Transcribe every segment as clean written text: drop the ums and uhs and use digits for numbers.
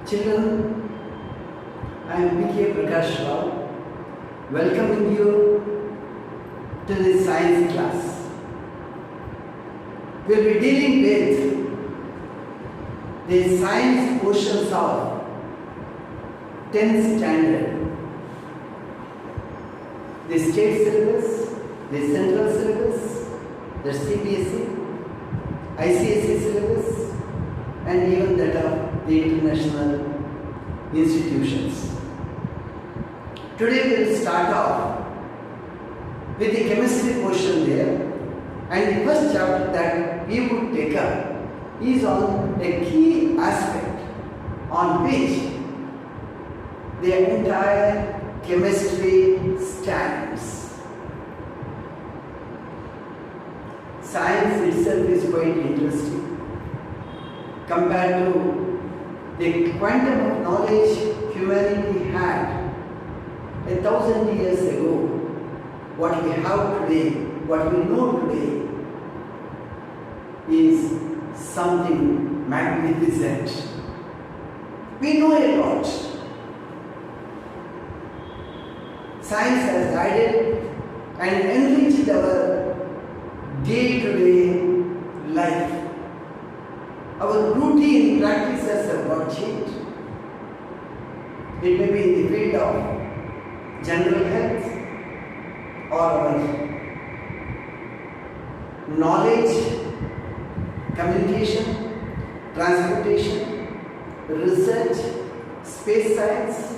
Children, I am P.K. Prakash Rao, welcoming you to this science class. We will be dealing with the science portions of 10th standard, the state syllabus, the central syllabus, the CBSE, ICSE syllabus, and even that of the international institutions. Today we will start off with the chemistry portion there, and the first chapter that we would take up is on a key aspect on which the entire chemistry stands. Science itself is quite interesting compared to the quantum of knowledge humanity had 1,000 years ago. What we have today, what we know today, is something magnificent. We know a lot. Science has guided and enriched our day-to-day life. Our routine practices have got changed. It may be in the field of general health or our knowledge, communication, transportation, research, space science,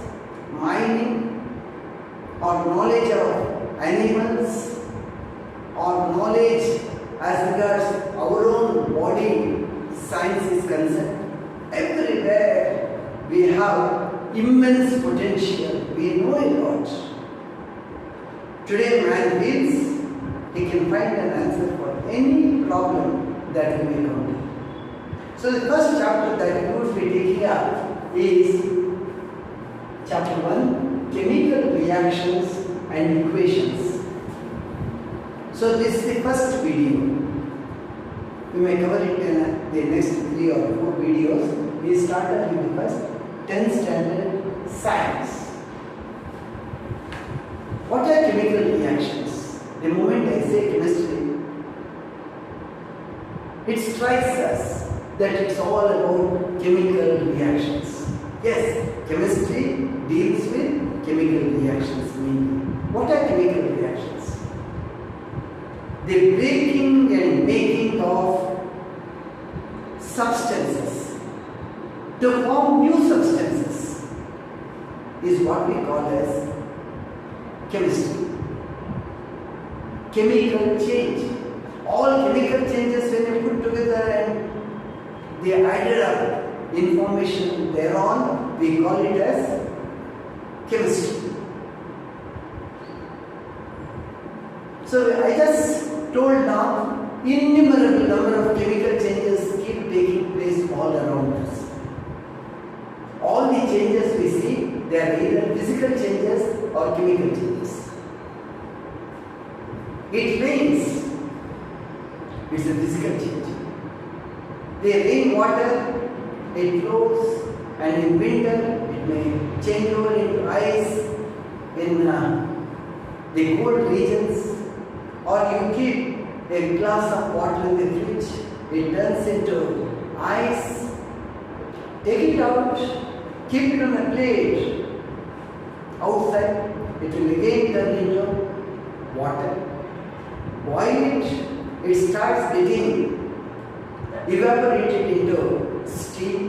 mining, or knowledge of animals, or knowledge as regards our own body. Science is concerned. Everywhere we have immense potential. We know a lot. Today man feels he can find an answer for any problem that we may come to. So the first chapter that we would be taking up is chapter 1, chemical reactions and equations. So this is the first video. We may cover it in the next 3 or 4 videos. We started with the first 10th standard science. What are chemical reactions? The moment I say chemistry, it strikes us that it's all about chemical reactions. Yes, chemistry deals with chemical reactions mainly. What are chemical reactions? The breaking and making of substances to form new substances is what we call as chemistry. Chemical change. All chemical changes, when you put together and they added up information thereon, we call it as chemistry. So I just told now, innumerable number of chemical changes keep taking place all around us. All the changes we see, they are either physical changes or chemical changes. It rains, it's a physical change. The rainwater, it flows, and in winter it may change over into ice in the cold regions, or you keep a glass of water in the fridge, it turns into ice. Take it out, keep it on a plate. Outside, it will again turn into water. Boil it, it starts getting evaporated into steam.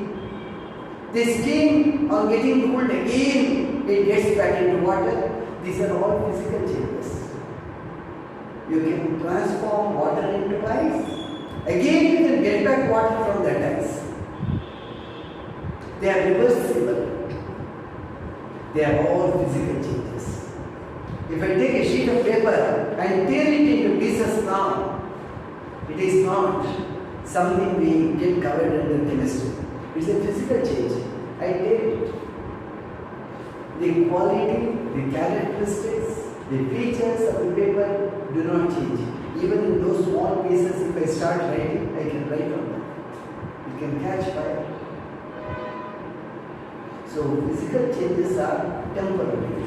The steam, on getting cooled again, it gets back into water. These are all physical changes. You can transform water into ice. Again, you can get back water from that ice. They are reversible. They are all physical changes. If I take a sheet of paper and tear it into pieces now, it is not something we get covered under chemistry. It's a physical change. I tear it. The quality, the characteristics, the features of the paper do not change. Even in those small pieces, if I start writing, I can write on them. It can catch fire. So physical changes are temporary.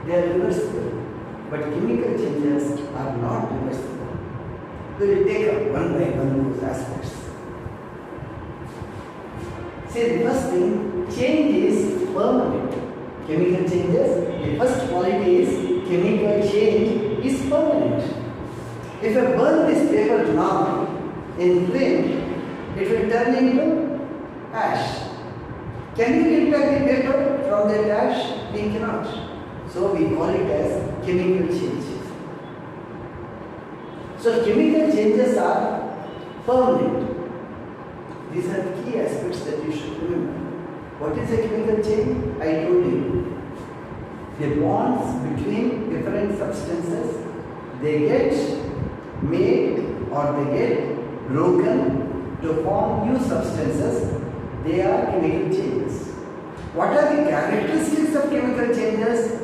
They are reversible. But chemical changes are not reversible. We will take up one by one those aspects. See, the first thing, change is permanent. Chemical changes, the first quality is chemical change is permanent. If I burn this paper now in flame, it will turn into ash. Can we get back the paper from that ash? We cannot. So we call it as chemical changes. So chemical changes are permanent. These are the key aspects that you should remember. What is a chemical change? I told you. The bonds between different substances, they get made or they get broken to form new substances. They are chemical changes. What are the characteristics of chemical changes?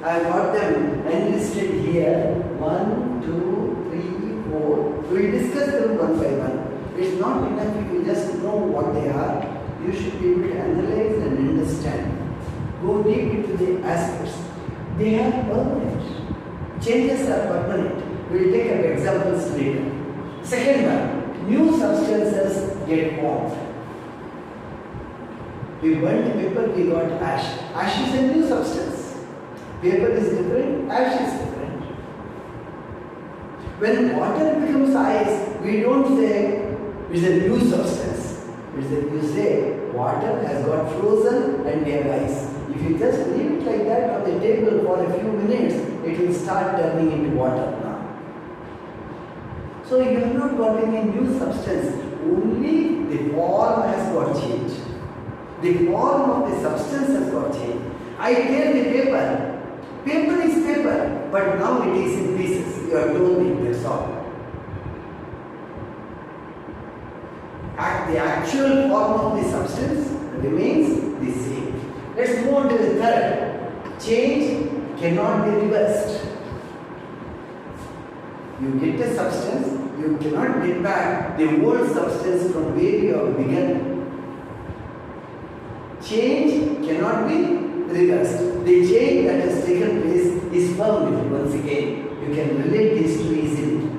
I have got them enlisted here. 1, 2, 3, 4. We will discuss them one by one. It's not enough if you just know what they are. You should be able to analyze and understand. Go deep into the aspects. They are permanent. Changes are permanent. We will take up examples later. Second one, new substances get formed. We burnt paper, we got ash. Ash is a new substance. Paper is different, ash is different. When water becomes ice, we don't say it's a new substance. You say water has got frozen and we have ice. If you just leave it like that on the table for a few minutes, it will start turning into water now. So you have not got any new substance. Only the form has got changed. The form of the substance has got changed. I tear the paper. Paper is paper, but now it is in pieces. You have told me, that's all. The actual form of the substance remains the same. Let's move on to the third. Change cannot be reversed. You get a substance, you cannot get back the old substance from where you have begun. Change cannot be reversed. The change that has taken place is permanent. Once again, you can relate these two easily.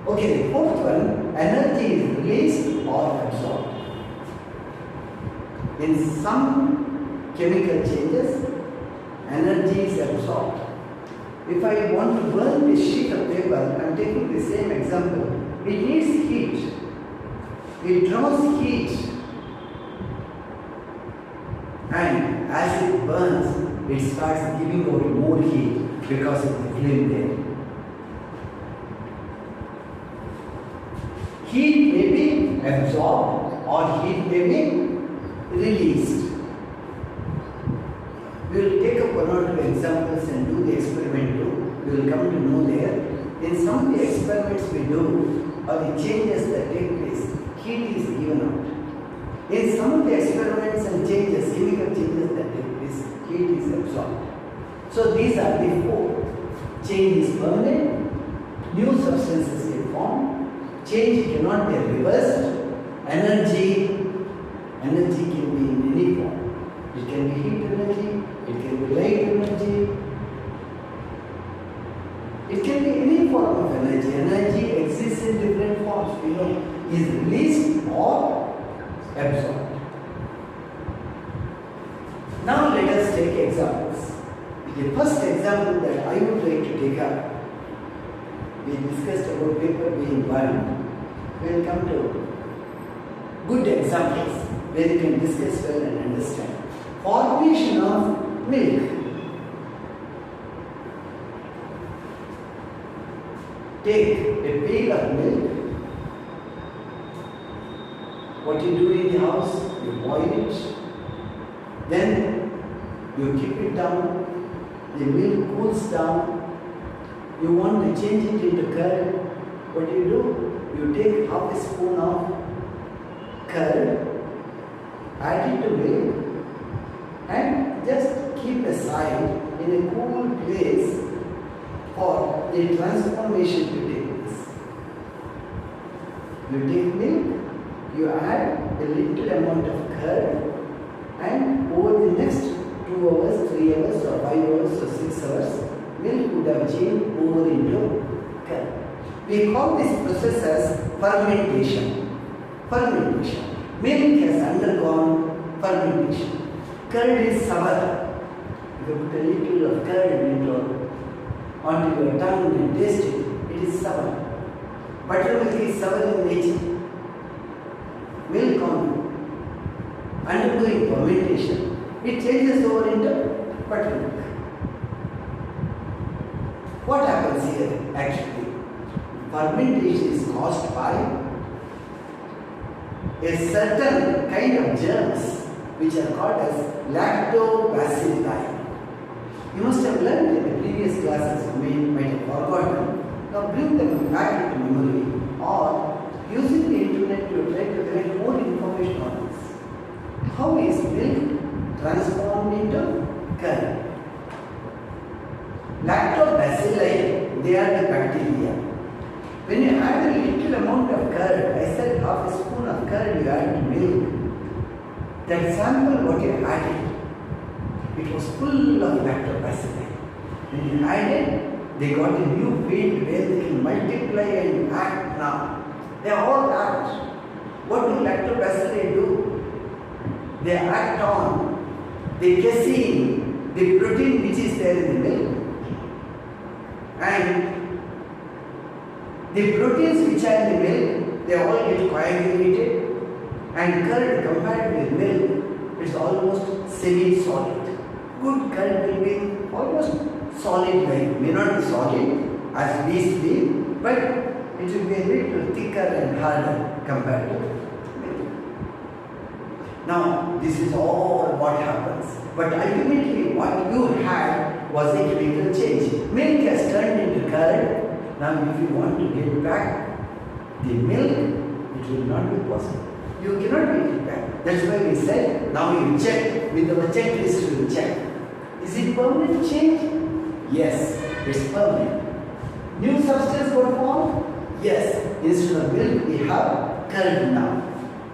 Okay, the fourth one, energy is released or absorbed. In some chemical changes, energy is absorbed. If I want to burn this sheet of paper, I am taking the same example. It needs heat. It draws heat. And as it burns, it starts giving out more heat because of the flame there. Heat may be absorbed or heat may be released. We will take up one or two examples and do the experiment too. We will come to know there. In some of the experiments we do, or the changes that take place, heat is given out. In some of the experiments and changes, chemical changes that take place, heat is absorbed. So these are the four. Change is permanent, new substances get formed, change cannot be reversed, energy can be in any form. It can be heat energy, it can be light energy, it can be any form of energy. Energy exists in different forms, is released or absorbed. Now let us take examples. The first example that I would like to take up, we discussed about paper being burned. We will come to good examples where you can discuss well and understand. Formation of milk. Take a pail of milk. What you do in the house, you boil it. Then you keep it down. The milk cools down. You want to change it into curd. What do? You take half a spoon of curd, add it to milk, and just keep aside in a cool place for the transformation to take place. You take milk, you add a little amount of curd, and over the next 2 hours, 3 hours or 5 hours or 6 hours, milk would have changed over into curd. We call this process as fermentation. Fermentation. Milk has undergone fermentation. Curd is sour. If you put a little of curd onto your tongue and taste it, it is sour. Buttermilk is sour in nature. Milk undergoing fermentation, it changes over into buttermilk. What happens here actually? Fermentation is caused by a certain kind of germs which are called as lactobacilli. You must have learned in the previous classes, you might have forgotten. Now bring them back into memory or using the internet to try to get more information on this. How is milk transformed into curd? Lactobacilli, they are the bacteria. When you add a little amount of curd, I said half a spoon of curd you add to milk, that sample what you added, it was full of lactobacilli. When you added, they got a new field where they can multiply and act now. They all act. What do lactobacilli do? They act on the casein, the protein which is there in the milk. And the proteins which are in the milk, they all get coagulated, and curd compared with milk is almost semi-solid. Good curd will be almost solid like, may not be solid as we speak, but it will be a little thicker and harder compared to milk. Now, this is all what happens. But ultimately, what you had was a chemical change. Milk has turned into curd. Now, if you want to get back the milk, it will not be possible. You cannot get it back. That's why we said, now you check with our checklist, you will check. Is it permanent change? Yes, it's permanent. New substance got formed? Yes. Instead of milk, we have curd now.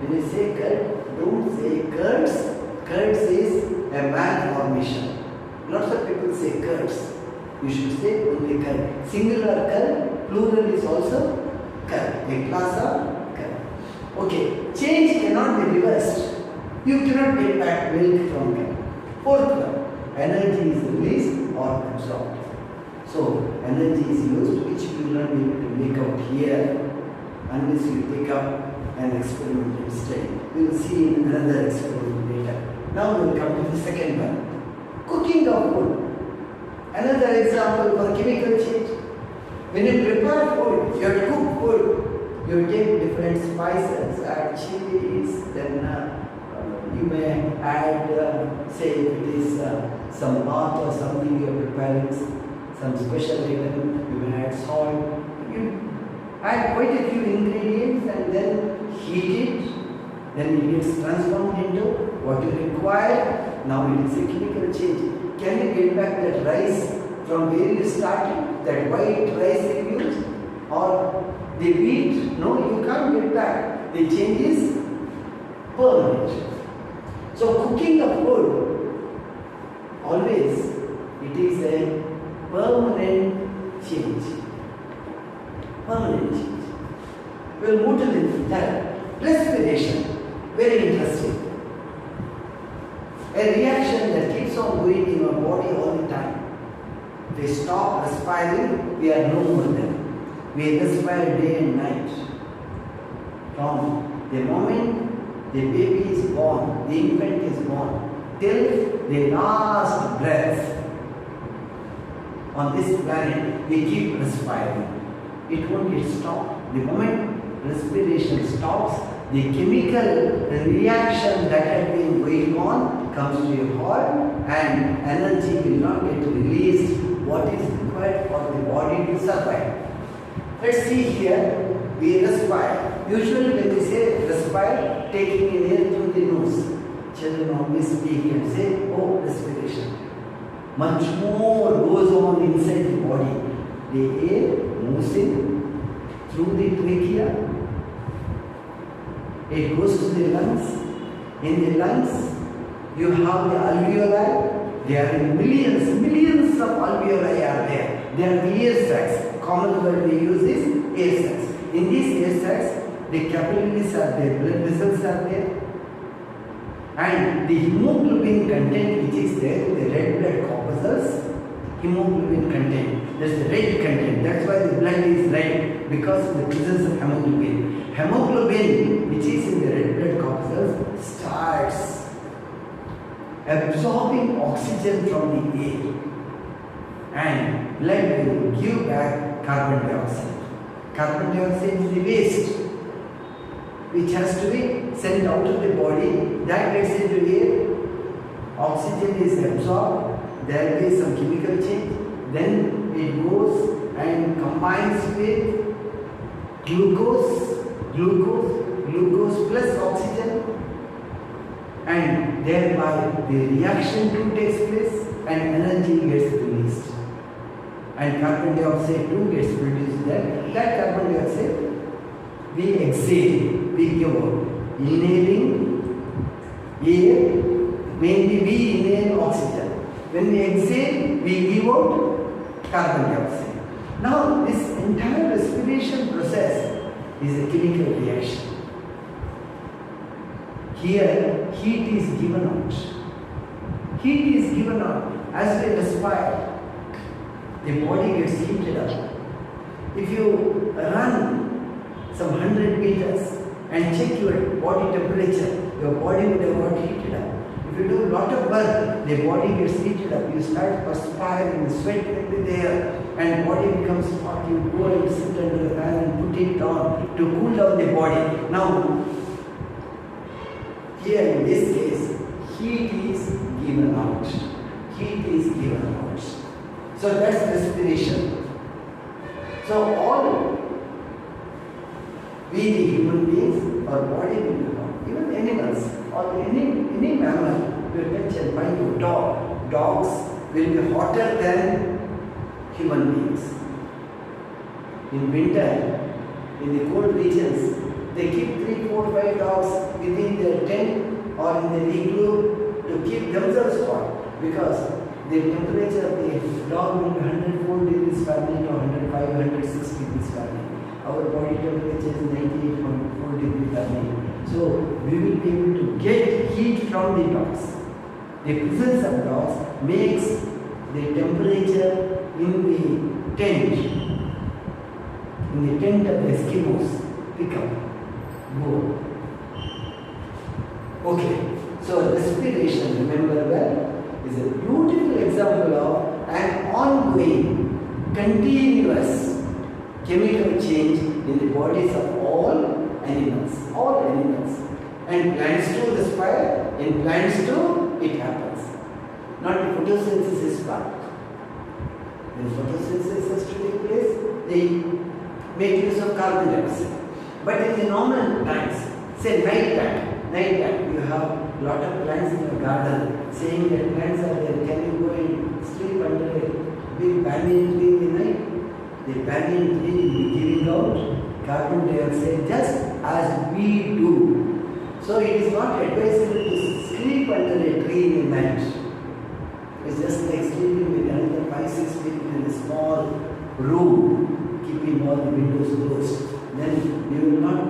When you say curd, don't say curds. Curds is a malformation. Lots of people say curds. You should say only curd. Singular curd, plural is also curd. A class of curd. Okay, change cannot be reversed. You cannot get back milk from curd. Fourth one, energy is released or absorbed. So, energy is used, which you will not be able to make out here unless you take up an experiment and study. We will see in another experiment later. Now we will come to the second one. Cooking of food. Another example for chemical change. When you prepare food, you have to cook food. You take different spices, add chilies, then you may add, say if it is some bath or something you are preparing, some special item, you may add salt. You add quite a few ingredients and then heat it. Then it gets transformed into what you require. Now it is a chemical change. Can you get back that rice from where you started? That white rice you used? Or the wheat? No, you can't get back. The change is permanent. So cooking of food, always it is a permanent change. Permanent change. We will move to the third. Respiration. Very interesting. A reaction that keeps on going in our body all the time. If we stop respiring, we are no more than. We respire day and night. From the moment the baby is born, the infant is born, till the last breath on this planet, we keep respiring. It won't get stopped. The moment respiration stops, the chemical reaction that had been going on comes to your heart and energy will not get released. What is required for the body to survive? Let's see here, we respire. Usually when we say respire, taking in air through the nose. Children always speak and say, oh, respiration. Much more goes on inside the body. The air moves in through the trachea. It goes to the lungs. In the lungs, You have the alveoli. There are millions of alveoli are there. They are the air sacs. Common word we use is air sacs. In these air sacs, the capillaries are there, blood vessels are there, and the hemoglobin content which is there, the red blood corpuscles, hemoglobin content. That's the red content. That's why the blood is red, because of the presence of hemoglobin. Hemoglobin, which is in the red blood corpuscles, starts absorbing oxygen from the air, and blood will give back carbon dioxide. Carbon dioxide is the waste which has to be sent out of the body. That gets into air. Oxygen is absorbed. There will be some chemical change. Then it goes and combines with glucose plus oxygen, and thereby the reaction too takes place and energy gets released, and carbon dioxide too gets produced there. That carbon dioxide we exhale, we give out. Inhaling air, mainly we inhale oxygen. When we exhale, we give out carbon dioxide. Now this entire respiration process is a chemical reaction. Here, heat is given out. Heat is given out. As we respire, the body gets heated up. If you run some 100 meters and check your body temperature, your body would have got heated up. If you do a lot of work, the body gets heated up. You start perspiring, sweat will be there, and body becomes hot. You go and sit under the fan and put it on to cool down the body. Now, here in this case, heat is given out. Heat is given out. So that's respiration. So all we the human beings, our body will be hot. Even animals or any mammal will touch and find a dog. Dogs will be hotter than human beings. In winter, in the cold regions, they keep 3, 4, 5 dogs within their tent or in the igloo to keep themselves hot, because the temperature of the dog will be 104 degrees Fahrenheit or 105, 106 degrees Fahrenheit. Our body temperature is 98.4 degrees Fahrenheit. So we will be able to get heat from the dogs. The presence of dogs makes the temperature in the tent of the Eskimos pick up, go. Okay, so respiration, remember well, is a beautiful example of an ongoing, continuous chemical change in the bodies of all animals. And plants too respire, in plants too it happens. Not the photosynthesis part. When photosynthesis has to take place, they make use of carbon dioxide. But in the normal times, say night time, you have a lot of plants in your garden, saying that plants are there, can you go and sleep under a big banyan tree in the night? The banyan tree will be giving out carbon dioxide just as we do. So it is not advisable to sleep under a tree in the night. It's just like sleeping with another 5-6 people in a small room, keeping all the windows closed. Then you will not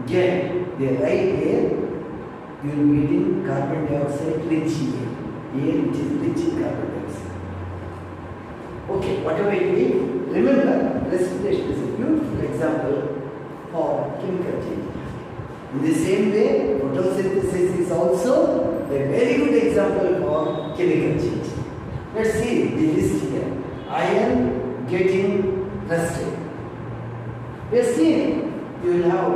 get the right air. You will be getting carbon dioxide rich air which is rich in carbon dioxide. Okay, whatever it be, remember respiration is a beautiful example for chemical change. In the same way, photosynthesis is also a very good example for chemical change. Let's see the list here. Iron getting rusted. We are seeing you will have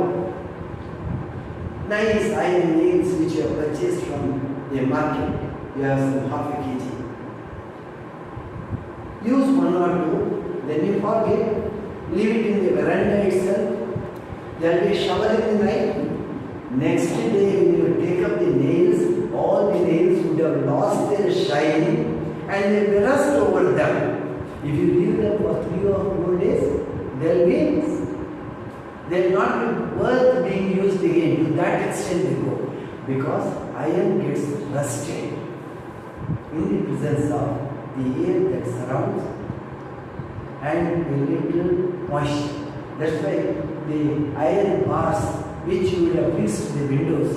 nice iron nails which you have purchased from the market. You have some half a kg. Use 1 or 2, then you forget, leave it in the veranda itself. There will be a shower in the night. Next day when you take up the nails, all the nails would have lost their shine and they will rust over them. If you leave them for 3 or 4 days, they will not be worth being used again. To that extent they go. because iron gets rusted in the presence of the air that surrounds and a little moisture. That's why the iron bars which you would have fixed to the windows,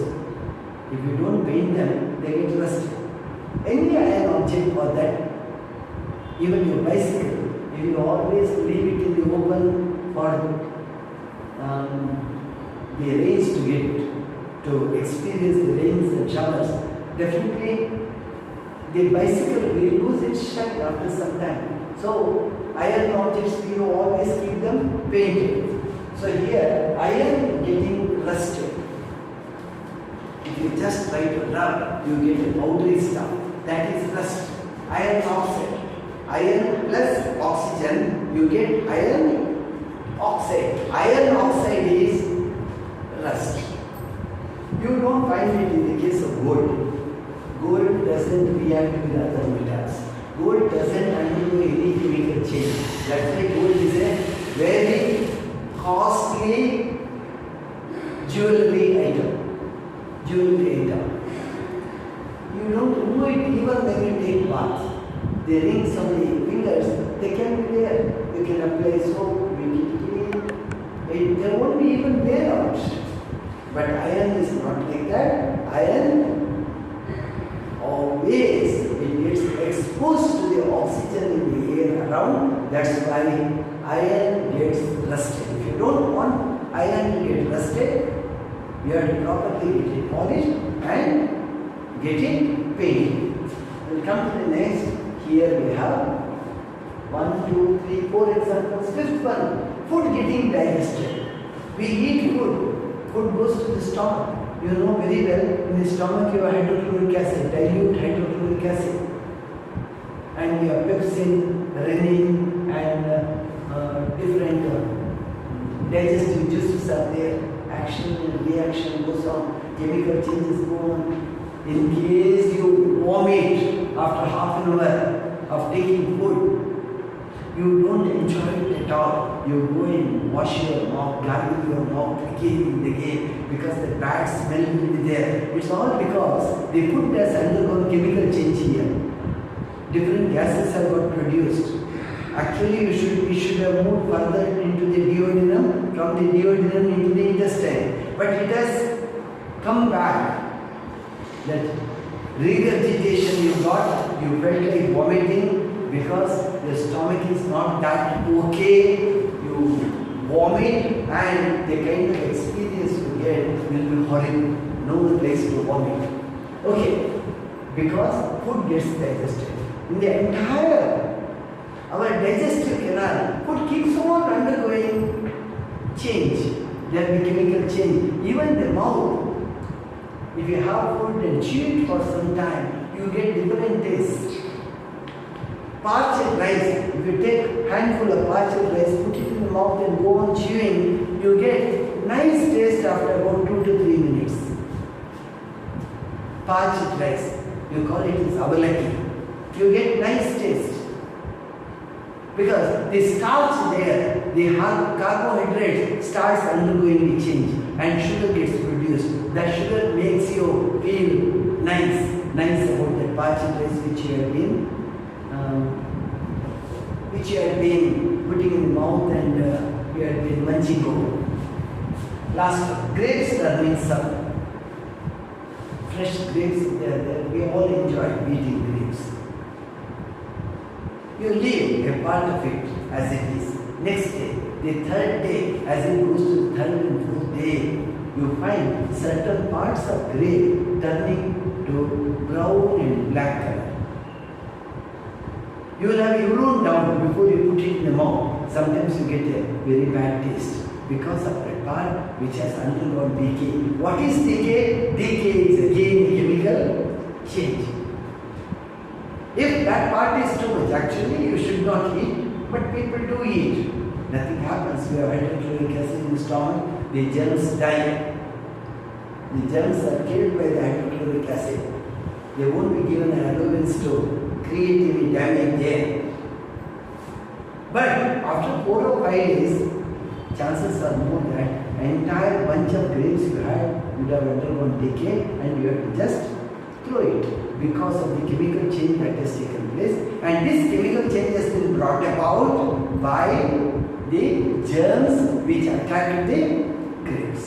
if you don't paint them, they get rusted. Any iron object for that, even your bicycle, if you always leave it in the open for the rains to get to experience the rains and showers, definitely the bicycle will lose its shine after some time. So iron objects, you always keep them painted. So here iron getting rusted. If you just try to rub, you get a powdery stuff. That is rust. Iron oxide. Iron plus oxygen, you get iron oxide. Iron oxide is rust. You don't find it in the case of gold. Gold doesn't react with other metals. Gold doesn't undergo any chemical change. That's why gold is a very costly jewelry item. You don't remove it even when you take bath. The rings on the fingers, they can be there. You can apply soap, make it clean. They won't be even wear out. But iron is not like that. Iron always it gets exposed to the oxygen in the air around. That's why iron gets rusted. If you don't want iron to get rusted, you have to properly get it polished and get it painted. We'll come to the next. Here we have 1, 2, 3, 4 examples. Fifth one, food getting digested. We eat food. Food goes to the stomach. You know very well, in the stomach you have hydrochloric acid, dilute hydrochloric acid. And you have pepsin, renin and different digestive juices are there. Action and reaction goes on, chemical changes go on. In case you vomit after half an hour of taking food, you don't enjoy it at all. You go and wash your mouth, gargle your mouth again and again because the bad smell will be there. It's all because the food has undergone chemical change here. Different gases have got produced. Actually, we should have moved further into the duodenum, from the duodenum into the intestine. But it has come back. That regurgitation you got, you felt like vomiting because your stomach is not that okay. You vomit and the kind of experience you get will be horrible. No place to vomit. Okay, because food gets digested. In the entire our digestive canal, food keeps on undergoing change. There will be chemical change. Even the mouth, if you have food and chew it for some time, you get different taste. Parched rice, if you take handful of parched rice, put it in the mouth and go on chewing, you get nice taste after about 2 to 3 minutes. Parched rice, you call it as avalaki. You get nice taste. Because the starch there, the carbohydrate starts undergoing the change and sugar gets produced. That sugar makes you feel nice about that parched rice which you have been putting in the mouth and you have been munching over. Last one, grapes turning sour. Fresh grapes, we all enjoy eating grapes. You leave a part of it as it is. Next day, the third day, as it goes to the third and fourth day, you find certain parts of grape turning to brown and black color. You will have urine down before you put it in the mouth. Sometimes you get a very bad taste because of that part which has undergone decay. What is decay? Decay is again a chemical change. If that part is too much, actually you should not eat, but people do eat. Nothing happens. You have hydrochloric acid in the stomach, the germs die. The germs are killed by the hydrochloric acid. They won't be given an allowance to create any damage there. But after 4 or 5 days, chances are more that entire bunch of grapes you had would have undergone decay and you have to just throw it because of the chemical change that has taken place. And this chemical change has been brought about by the germs which attack the grapes.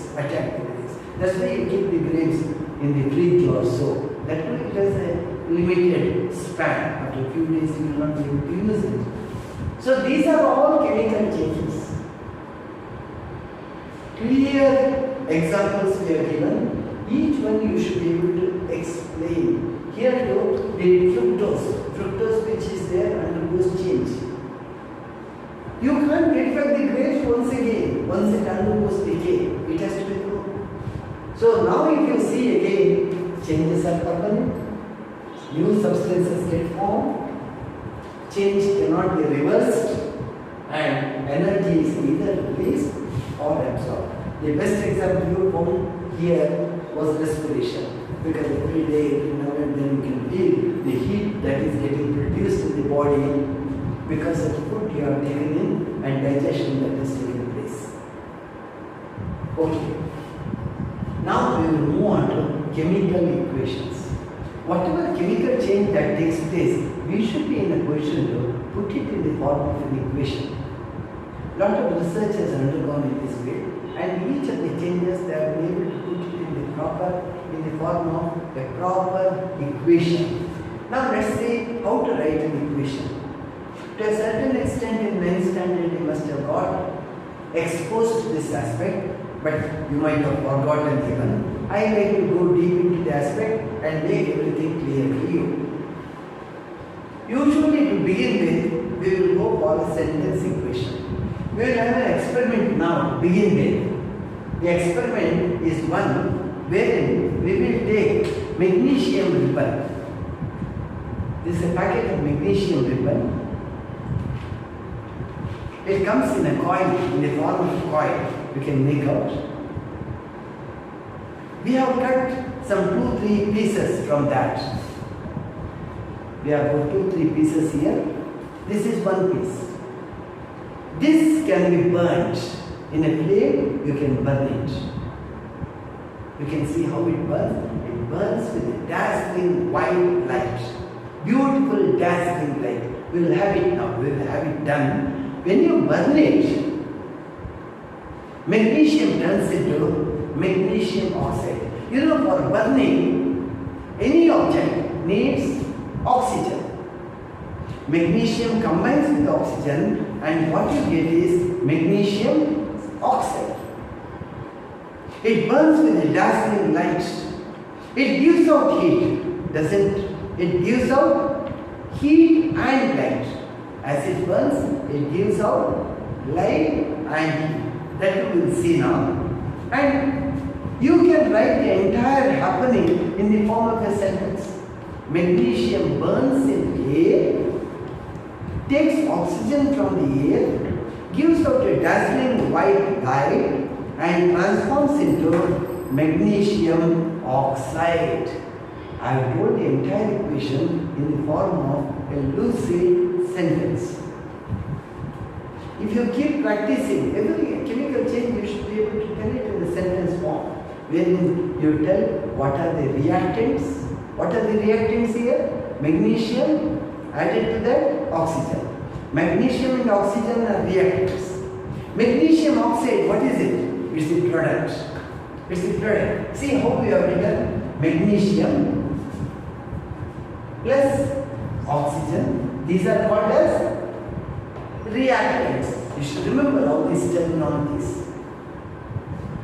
That's why you keep the grapes in the fridge or so. That will it has a limited span. After a few days you will not be able to use it. So these are all chemical changes. Clear examples we have given. Each one you should be able to explain. Here too, the fructose which is there undergoes change. You can't get back the grapes once again. Once it undergoes decay, it has to be thrown. So now if you see again, changes are happening. New substances get formed. Change cannot be reversed, and energy is either released or absorbed. The best example you found here was respiration, because every day, every now and then you can feel the heat that is getting produced in the body because of food you have taken in and digestion that has taken place. Okay. Now we will move on to chemical equations. Whatever chemical change that takes place, we should be in a position to put it in the form of an equation. Lot of research has undergone in this way, and each of the changes they have been able to put it in the form of a proper equation. Now let's see how to write an equation. To a certain extent in 9th standard you must have got exposed to this aspect, but you might have forgotten even. I like to go deep into the aspect and make everything clear to you. Usually to begin with, we will go for a sentence equation. We will have an experiment now to begin with. The experiment is one wherein we will take magnesium ribbon. This is a packet of magnesium ribbon. It comes in a coil, in the form of a coil. You can make out. We have cut some 2-3 pieces from that. We have got 2-3 pieces here. This is one piece. This can be burnt. In a flame, you can burn it. You can see how it burns. It burns with a dazzling white light. Beautiful dazzling light. We will have it now. We will have it done. When you burn it, magnesium turns into magnesium oxide. You know, for burning, any object needs oxygen. Magnesium combines with oxygen, and what you get is magnesium oxide. It burns with a dazzling light. It gives out heat, doesn't it? Gives out heat and light. As it burns, it gives out light and heat. That you will see now. And you can write the entire happening in the form of a sentence. Magnesium burns in air, takes oxygen from the air, gives out a dazzling white light, and transforms into magnesium oxide. I have told the entire equation in the form of a lucid sentence. If you keep practicing, every chemical change you should be able to tell it in the sentence form, wherein you tell what are the reactants. What are the reactants here? Magnesium added to that oxygen. Magnesium and oxygen are reactants. Magnesium oxide, what is it? It's the product. It's the product. See how we have written magnesium plus oxygen. These are called as reactants. You should remember all these terminologies.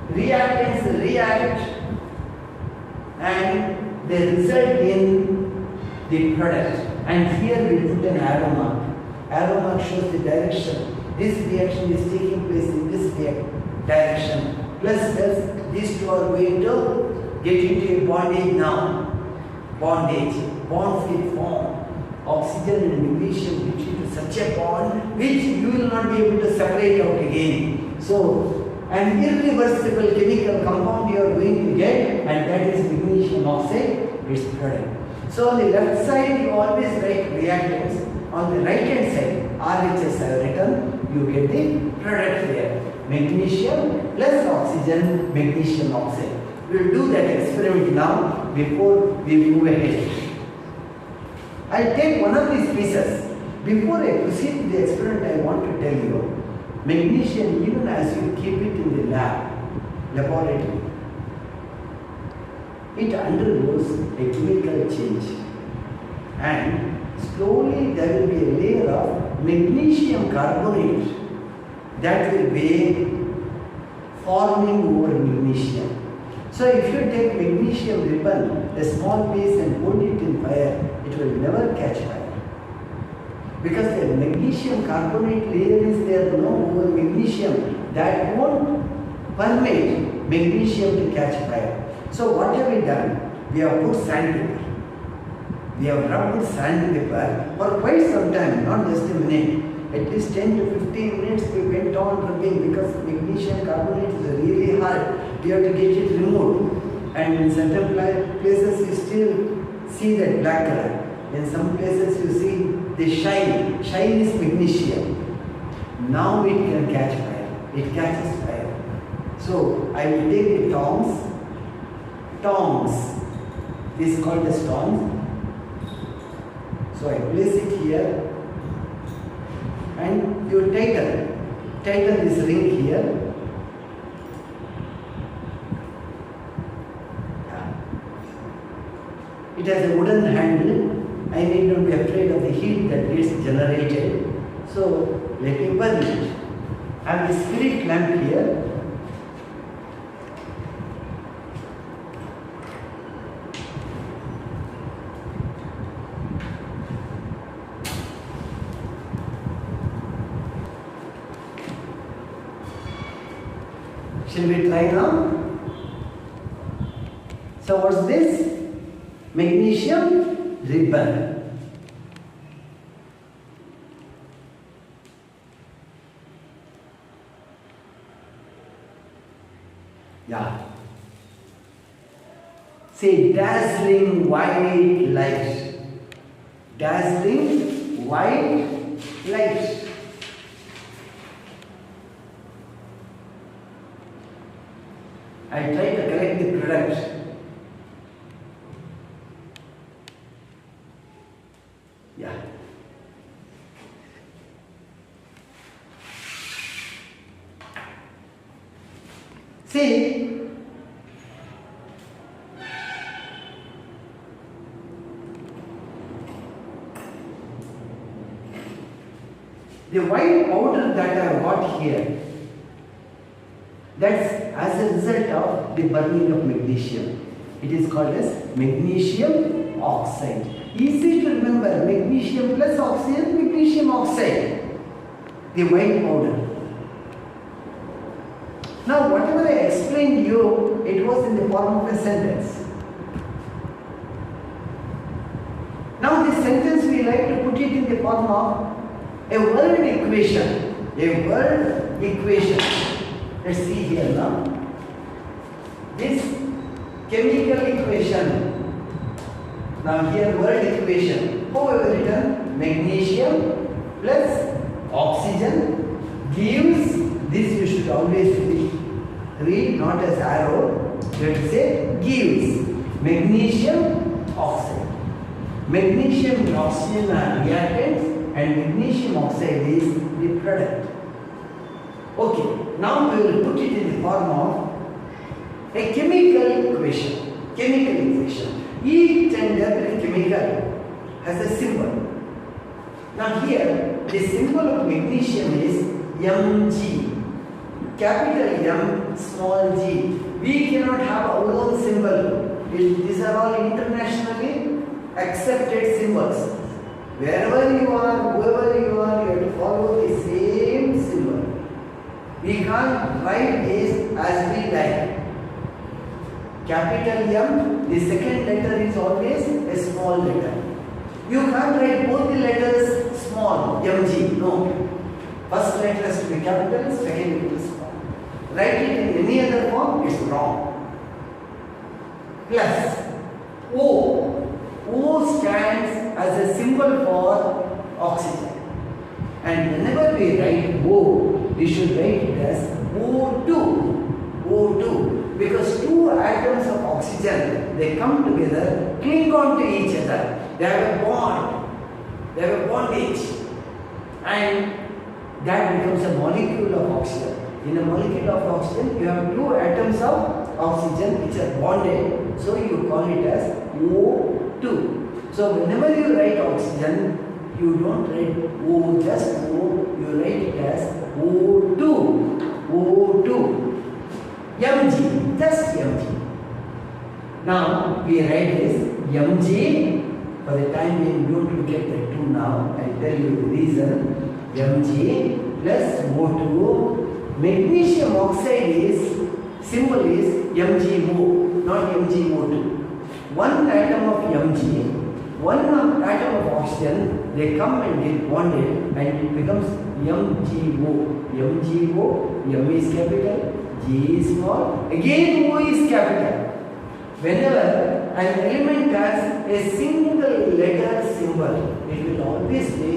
Reactants react and they result in the product. And here we put an arrow mark. Arrow mark shows the direction. This reaction is taking place in this direction. Plus these two are going to get into a bondage now. Bondage. Bonds get formed. Oxygen and magnesium get into such a bond which you will not be able to separate out again. So, an irreversible chemical compound you are going to get, and that is magnesium oxide, its product. So, on the left side you always write reactants. On the right hand side, RHS I have written, you get the product here. magnesium plus oxygen, magnesium oxide. We will do that experiment now before we move ahead. I'll take one of these pieces. Before I proceed to the experiment, I want to tell you, magnesium, even as you keep it in the laboratory, it undergoes a chemical change, and slowly there will be a layer of magnesium carbonate that will be forming over magnesium. So if you take magnesium ribbon, a small piece, and hold it in fire, it will never catch fire. Because the magnesium carbonate layer is there, no over magnesium, that won't permit magnesium to catch fire. So what have we done? We have put sandpaper. We have rubbed with sandpaper for quite some time, not just a minute. At least 10 to 15 minutes we went on rubbing, because magnesium carbonate is really hard. We have to get it removed. And in certain places you still see that black color. In some places you see the shine. Shine is magnesium. Now it can catch fire. It catches fire. So I will take the tongs. Tongs. This is called as tongs. So I place it here. And you tighten this ring here. It has a wooden handle. I need not be afraid of the heat that gets generated. So let me burn it. I have the spirit lamp here. Shall we try now? So what's this? Magnesium ribbon. Yeah. Say dazzling white light. Dazzling white light. I try to collect the product. Yeah. See, the white powder that I have got here, that's as a result of the burning of magnesium. It is called as magnesium oxide. Easy to remember, magnesium plus oxygen, magnesium oxide, the white powder. Now whatever I explained to you, it was in the form of a sentence. Now this sentence we like to put it in the form of a word equation. A word equation. Let's see here now. This chemical equation. Now here word equation. How have we written? Magnesium plus oxygen gives, this you should always read not as arrow. You have to say gives magnesium oxide. Magnesium and oxygen are reactants and magnesium oxide is the product. Okay, now we will put it in the form of a chemical equation. Chemical equation. Each and every chemical has a symbol. Now here, the symbol of magnesium is Mg. Capital M, small g. We cannot have our own symbol. These are all internationally accepted symbols. Wherever you are, whoever you are, you have to follow the same symbol. We can't write this as we like. Capital M, the second letter is always a small letter. You can't write both the letters small, Mg, no. First letter has to be capital, second letter is small. Write it in any other form, it's wrong. Plus O. O stands as a symbol for oxygen. And whenever we write O, we should write it as O2. O2. Because two atoms of oxygen, they come together, cling on to each other. They have a bond. They have a bondage. And that becomes a molecule of oxygen. In a molecule of oxygen, you have two atoms of oxygen which are bonded. So you call it as O2. So whenever you write oxygen, you don't write O, just O, you write it as O2. O2. Mg, just Mg. Now we write this Mg. For the time being, don't look at the 2 now. I'll tell you the reason. Mg plus O2. Magnesium oxide is, symbol is MgO, not MgO2. One atom of Mg, one atom of oxygen, they come and get bonded and it becomes MgO. MgO, M is capital, G is small, again O is capital. Whenever an element has a single letter symbol, it will always be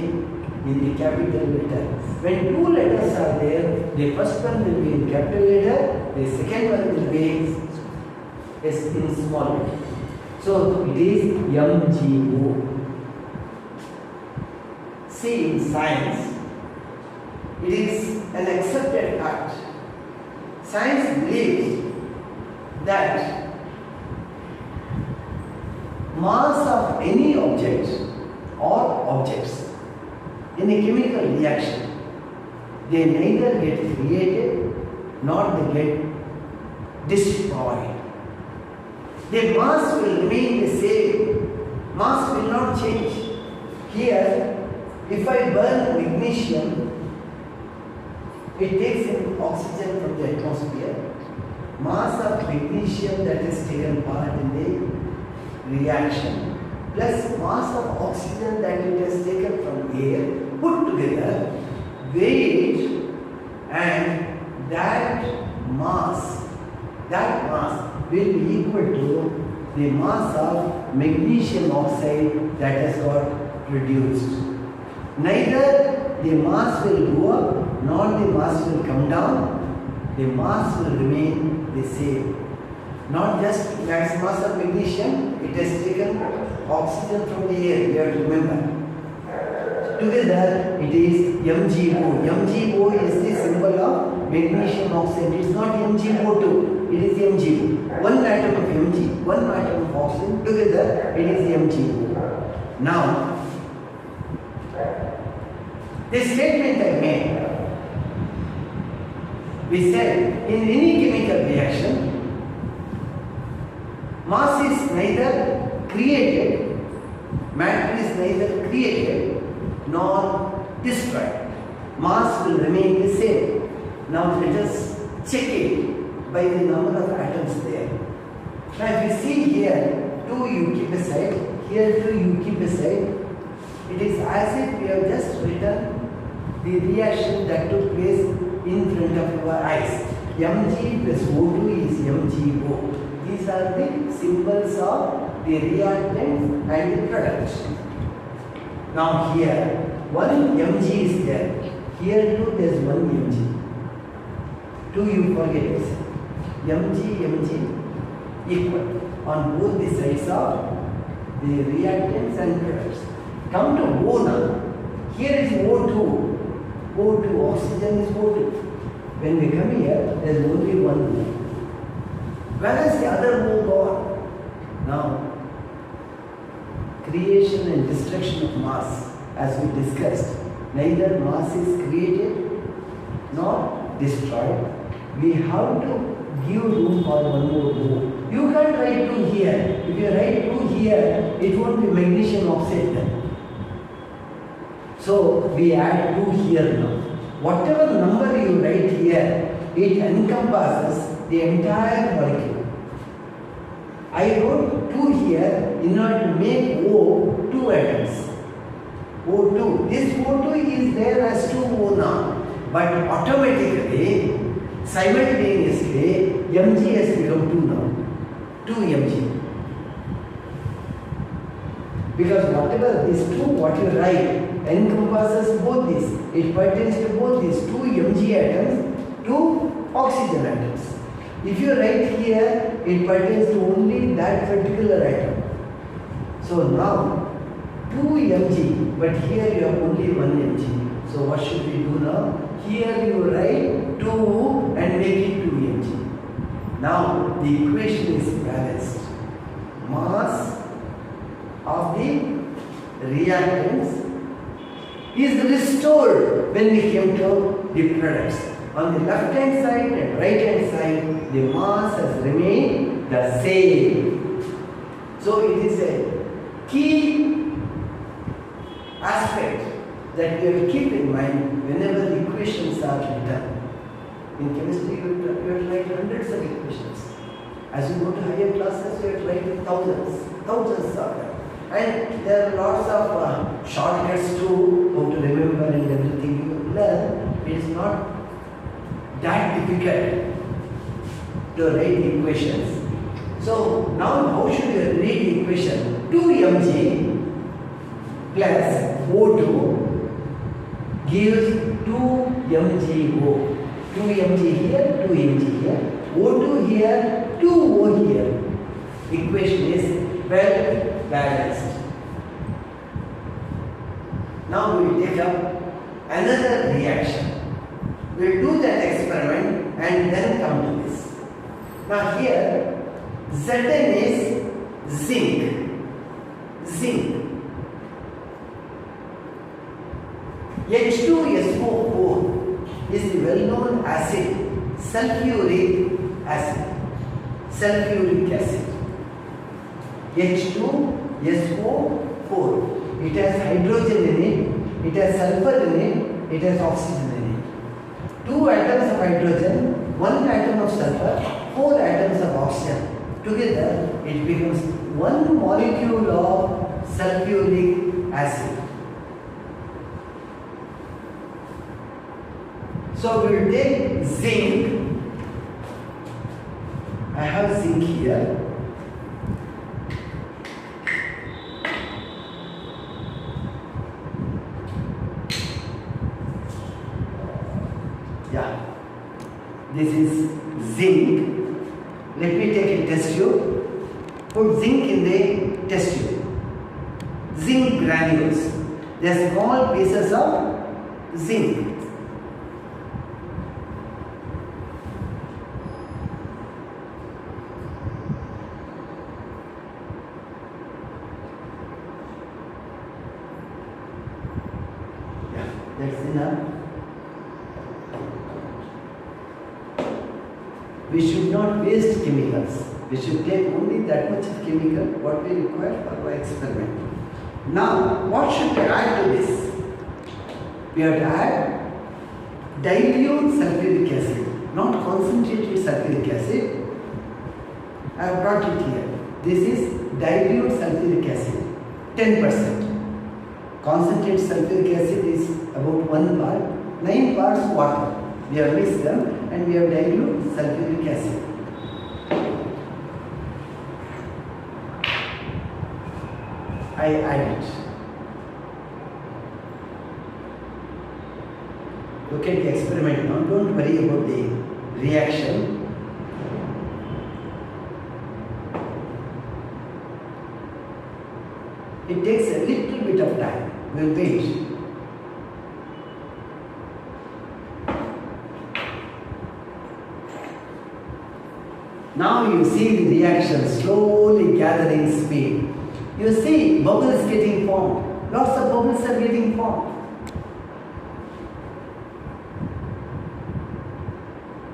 in the capital letter. When two letters are there, the first one will be in capital letter, the second one will be in small letter. So it is MgO. See, in science, it is an accepted fact. Science believes that mass of any object or objects in a chemical reaction, they neither get created nor they get destroyed. The mass will remain the same. Mass will not change. Here, if I burn magnesium, it takes in oxygen from the atmosphere. Mass of magnesium that is taken part in the reaction plus mass of oxygen that it has taken from air put together, weight, and that mass will be equal to the mass of magnesium oxide that has got produced. Neither the mass will go up nor the mass will come down. The mass will remain the same. Not just mass of magnesium, it has taken oxygen from the air, you have to remember. Together it is MgO. MgO is the symbol of magnesium oxide. It is not MgO2, it is MgO. One atom of Mg, one atom of oxygen, together it is MgO. Now, this statement I made, we said in any chemical reaction, mass is neither created, matter is neither created nor destroyed. Mass will remain the same. Now let us check it by the number of atoms there. Now if you see here, 2 you keep aside, here 2 you keep aside. It is as if we have just written the reaction that took place in front of our eyes. Mg plus O2 is MgO. These are the symbols of the reactant and the product. Now here, one Mg is there. Here too there is one Mg. 2 you forget this. Mg equal on both the sides of the reactants and products. Come to O now. Here is O2. O2, oxygen is O2. When we come here, there is only one O. Where is the other O gone? Now, creation and destruction of mass, as we discussed, neither mass is created nor destroyed. We have to give room for one more O. You can't write 2 here. If you write 2 here, it won't be magnesium oxide then. So we add 2 here now. Whatever number you write here, it encompasses the entire molecule. I wrote 2 here in order to make O 2 atoms. O2. This O2 is there as 2O now. But automatically, simultaneously, Mg has become 2 now. 2 Mg. Because whatever these 2, what you write, encompasses both these. It pertains to both these 2 Mg atoms, 2 oxygen atoms. If you write here, it pertains to only that particular atom. So now 2 mg, but here you have only 1 mg. So what should we do now? Here you write 2 and make it 2 mg. Now the equation is balanced. Mass of the reactants is restored when we came to the products. On the left hand side and right hand side, the mass has remained the same. So it is a key aspect that we have to keep in mind whenever the equations are written. In chemistry, you have to write hundreds of equations. As you go to higher classes, you have to write thousands of them. And there are lots of shortcuts too, how to remember and everything you learn. It is not that difficult to write the equations. So now how should you read the equation? 2 mg plus O2 gives 2 mgO. 2 mg here, 2 mg here. O2 here, 2O here. Equation is well balanced. Now we will take up another reaction. We will do that experiment and then come to this. Now here Zn is zinc. H2SO4 is the well-known acid, sulfuric acid. H2SO4. It has hydrogen in it, it has sulfur in it, it has oxygen in it. 2 atoms of hydrogen, 1 atom of sulfur, 4 atoms of oxygen. Together it becomes 1 molecule of sulfuric acid. So we will take zinc. I have zinc here. Yeah, this is zinc. Let me take a test tube. Put zinc in the test tube. Zinc granules. They are small pieces of zinc. Yeah, that's enough. We should not waste chemicals. We should take only that much of chemical what we require for our experiment. Now, what should we add to this? We have to add dilute sulfuric acid, not concentrated sulfuric acid. I have brought it here. This is dilute sulfuric acid, 10%. Concentrated sulfuric acid is about 1 part, 9 parts water. We have mixed them and we have dilute sulfuric acid. I add it. Look at the experiment now. Don't worry about the reaction. It takes a little bit of time. We'll wait. Now you see the reaction slowly gathering speed. You see bubbles getting formed. Lots of bubbles are getting formed.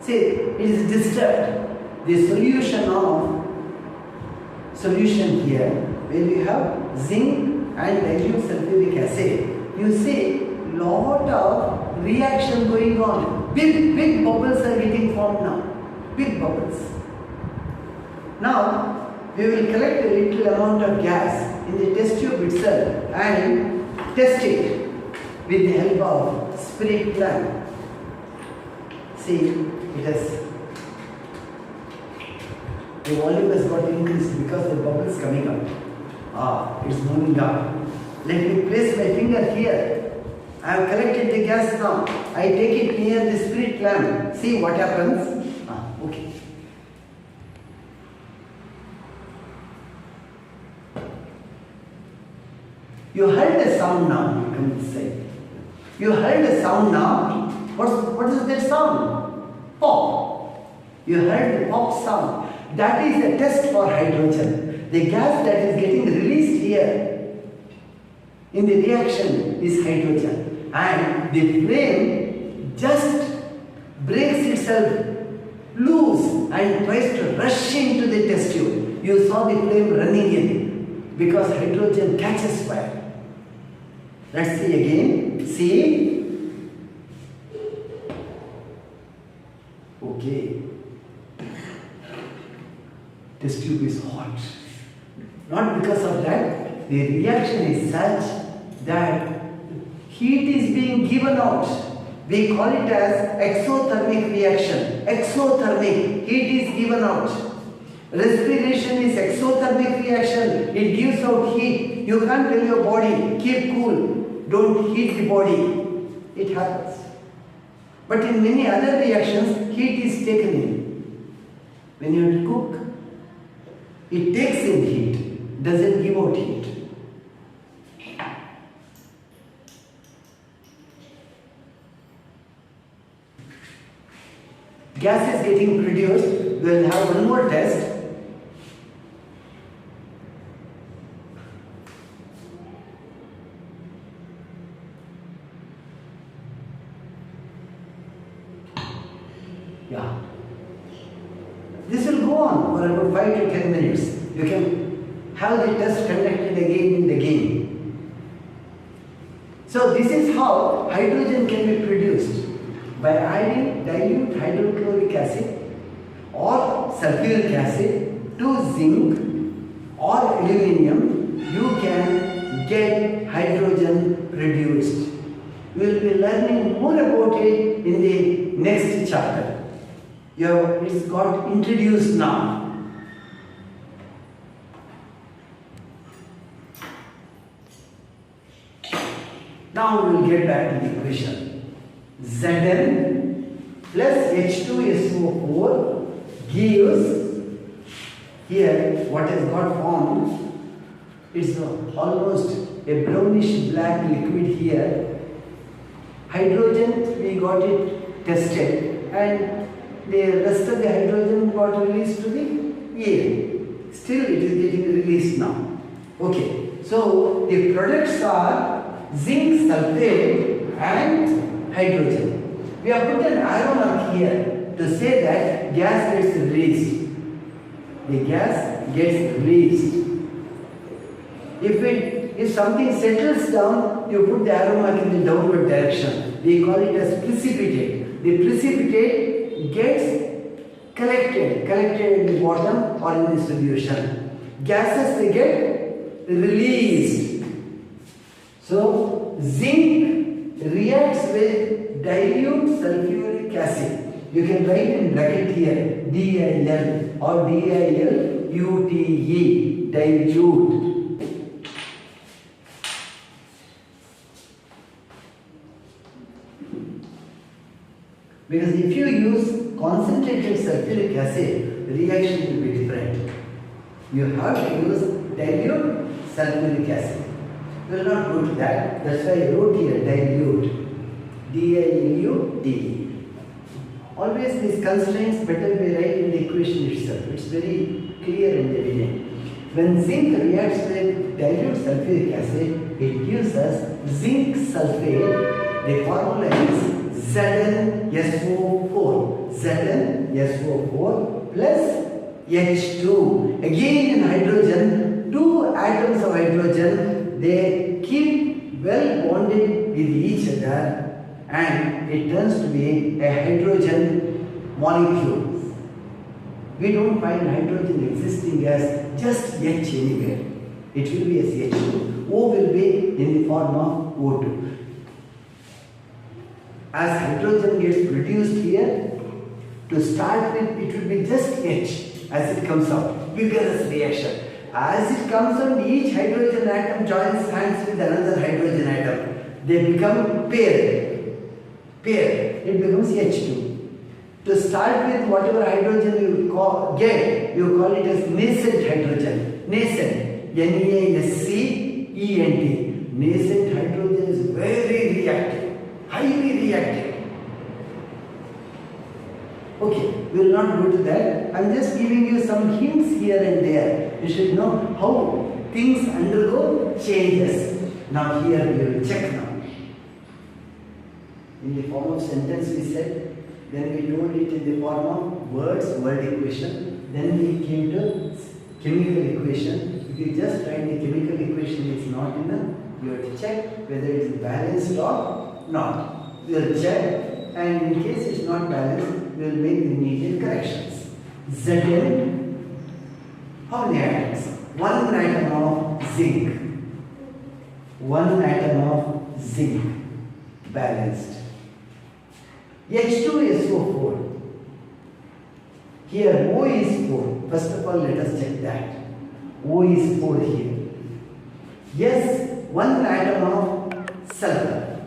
See, it is disturbed. The solution here, where we have zinc and dilute sulfuric acid, you see lot of reaction going on. Big bubbles are getting formed now. Big bubbles. Now, we will collect a little amount of gas in the test tube itself and test it with the help of spirit lamp. See, the volume has got increased because the bubble is coming up. It's moving up. Let me place my finger here I have collected the gas now. I take it near the spirit lamp. See what happens. Okay. You heard a sound now. You come inside. You heard a sound now. What is that sound? Pop. You heard the pop sound. That is a test for hydrogen. The gas that is getting released here in the reaction is hydrogen. And the flame just breaks itself loose and tries to rush into the test tube. You saw the flame running in because hydrogen catches fire. Let's see again. See? Okay. Test tube is hot. Not because of that, the reaction is such that heat is being given out. We call it as exothermic reaction. Exothermic, heat is given out. Respiration is exothermic reaction. It gives out heat. You can't tell your body, keep cool, don't heat the body. It happens. But in many other reactions, heat is taken in. When you cook, it takes in heat, doesn't give out heat. Gas is getting produced. We will have one more test. Yeah. This will go on for about 5 to 10 minutes. You can have the test conducted again and again. So this is how hydrogen can be produced. By adding dilute hydrochloric acid or sulfuric acid to zinc or aluminium, you can get hydrogen produced. We will be learning more about it in the next chapter. It's got introduced now. Now we will get back to the equation. Zn plus H2SO4 gives here what has got formed. It's almost a brownish black liquid here. Hydrogen, we got it tested, and the rest of the hydrogen got released to the air. Still it is getting released now. Okay, so the products are zinc sulfate and hydrogen. We have put an arrow mark here to say that gas gets released. The gas gets released. If something settles down, you put the arrow mark in the downward direction. We call it as precipitate. The precipitate gets collected at the bottom or in the solution. Gases, they get released. So zinc reacts with dilute sulfuric acid. You can write in bracket here DIL or DILUTE, dilute. Because if you use concentrated sulfuric acid, the reaction will be different. You have to use dilute sulfuric acid. We will not go to that. That's why I wrote here dilute. D-I-L-U-T. Always these constraints better be right in the equation itself. It's very clear and evident. When zinc reacts with dilute sulfuric acid, it gives us zinc sulfate. The formula is ZnSO4. ZnSO4 plus H2. Again in hydrogen, two atoms of hydrogen, they keep well bonded with each other and it turns to be a hydrogen molecule. We don't find hydrogen existing as just H anywhere. It will be as H2. O will be in the form of O2. As hydrogen gets produced here, to start with it will be just H as it comes out. Vigorous reaction. As it comes out, each hydrogen atom joins hands with another hydrogen atom. they become pair. It becomes H2. To start with, whatever hydrogen you get, you call it as nascent hydrogen. Nascent, Nascent. Nascent hydrogen is very reactive, highly reactive. Okay, we will not go to that. I am just giving you some hints here and there. You should know how things undergo changes. Now here we will check now. In the form of sentence we said, then we told it in the form of words, word equation. Then we came to chemical equation. If you just write the chemical equation, it's not enough. You have to check whether it is balanced or not. We will check, and in case it's not balanced, we will make the needed corrections. Zn, how many atoms? One atom of zinc. One atom of zinc, balanced. H2SO4. Here O is 4. First of all, let us check that. O is 4 here. Yes, one atom of sulfur.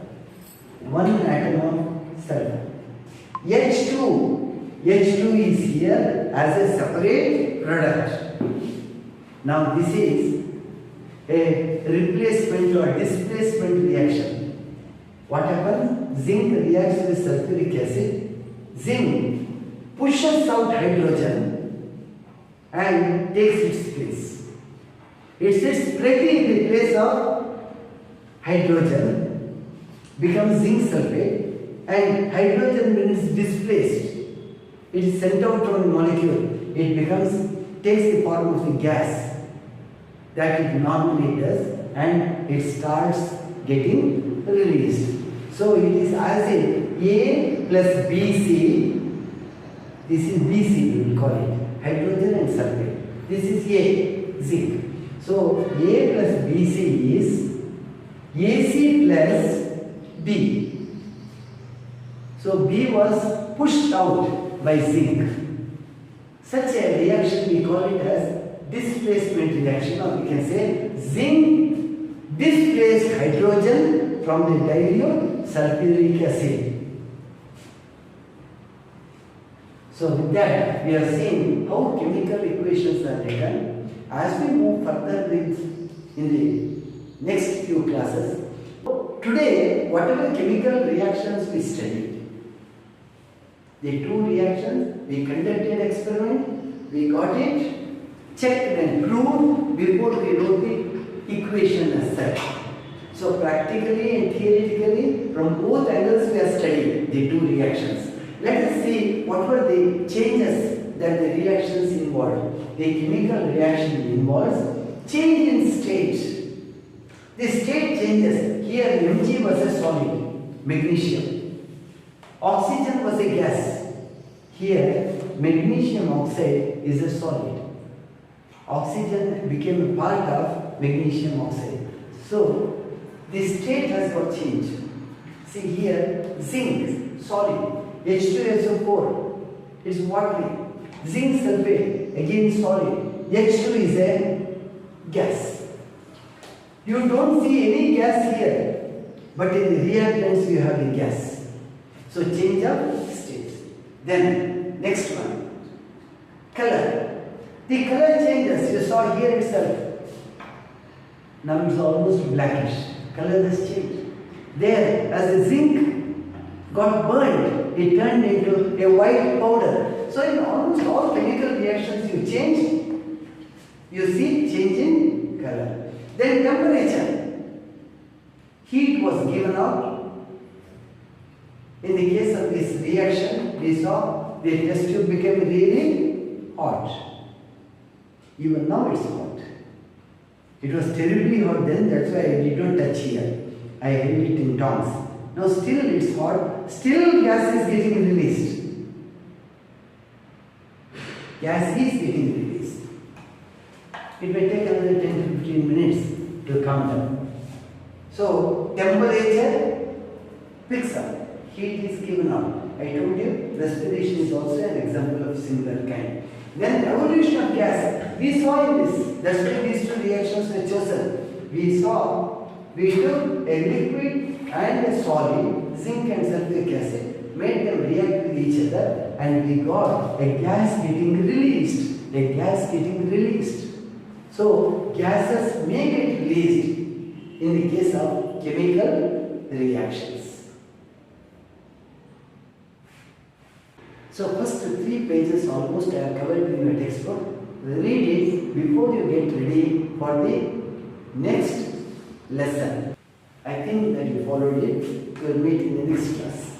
One atom of sulfur. H2 is here as a separate product. Now this is a replacement or displacement reaction. What happens? Zinc reacts with sulfuric acid. Zinc pushes out hydrogen and takes its place. It sits directly in the place of hydrogen, becomes zinc sulfate, and hydrogen, when it is displaced, it is sent out from the molecule. It takes the form of a gas that it normally does, and it starts getting released. So it is as in A plus BC. This is BC, we will call it, hydrogen and sulfate. This is A, zinc. So A plus BC is AC plus B. So B was pushed out by zinc. Such a reaction we call it as displacement reaction, or we can say zinc displaced hydrogen from the dilute sulfuric acid. So with that, we are seeing how chemical equations are written. As we move further in the next few classes, today whatever chemical reactions we studied, the two reactions, we conducted experiment, we got it checked and proved before we wrote the equation as such. So practically and theoretically, from both angles we are studying the two reactions. Let us see what were the changes that the reactions involved. The chemical reaction involves change in state. The state changes. Here Mg was a solid, magnesium. Oxygen was a gas. Here magnesium oxide is a solid. Oxygen became a part of magnesium oxide. So the state has got changed. See here, zinc, solid. H2SO4 is watery. Zinc sulfate, again solid. H2 is a gas. You don't see any gas here, but in the reactants you have a gas. So change of state. Then next one, color. The color changes. You saw here itself. Now it's almost blackish. Color has changed. There, as the zinc got burned, it turned into a white powder. So in almost all chemical reactions you see change in color. Then temperature. Heat was given out. In the case of this reaction, we saw the test tube became really hot. Even now it's hot. It was terribly hot then, that's why I did not touch here. I held it in tongs. Now still it's hot, still gas is getting released. Gas is getting released. It may take another 10 to 15 minutes to come down. So temperature picks up, heat is given out. I told you respiration is also an example of similar kind. Then evolution of gas, we saw in this, that's why these two reactions were chosen. We took a liquid and a solid, zinc and sulfuric acid, made them react with each other, and we got a gas getting released. A gas getting released. So gases may get released in the case of chemical reactions. So first 3 pages almost I have covered in your textbook. Read it before you get ready for the next lesson. I think that you followed it. We will meet in the next class.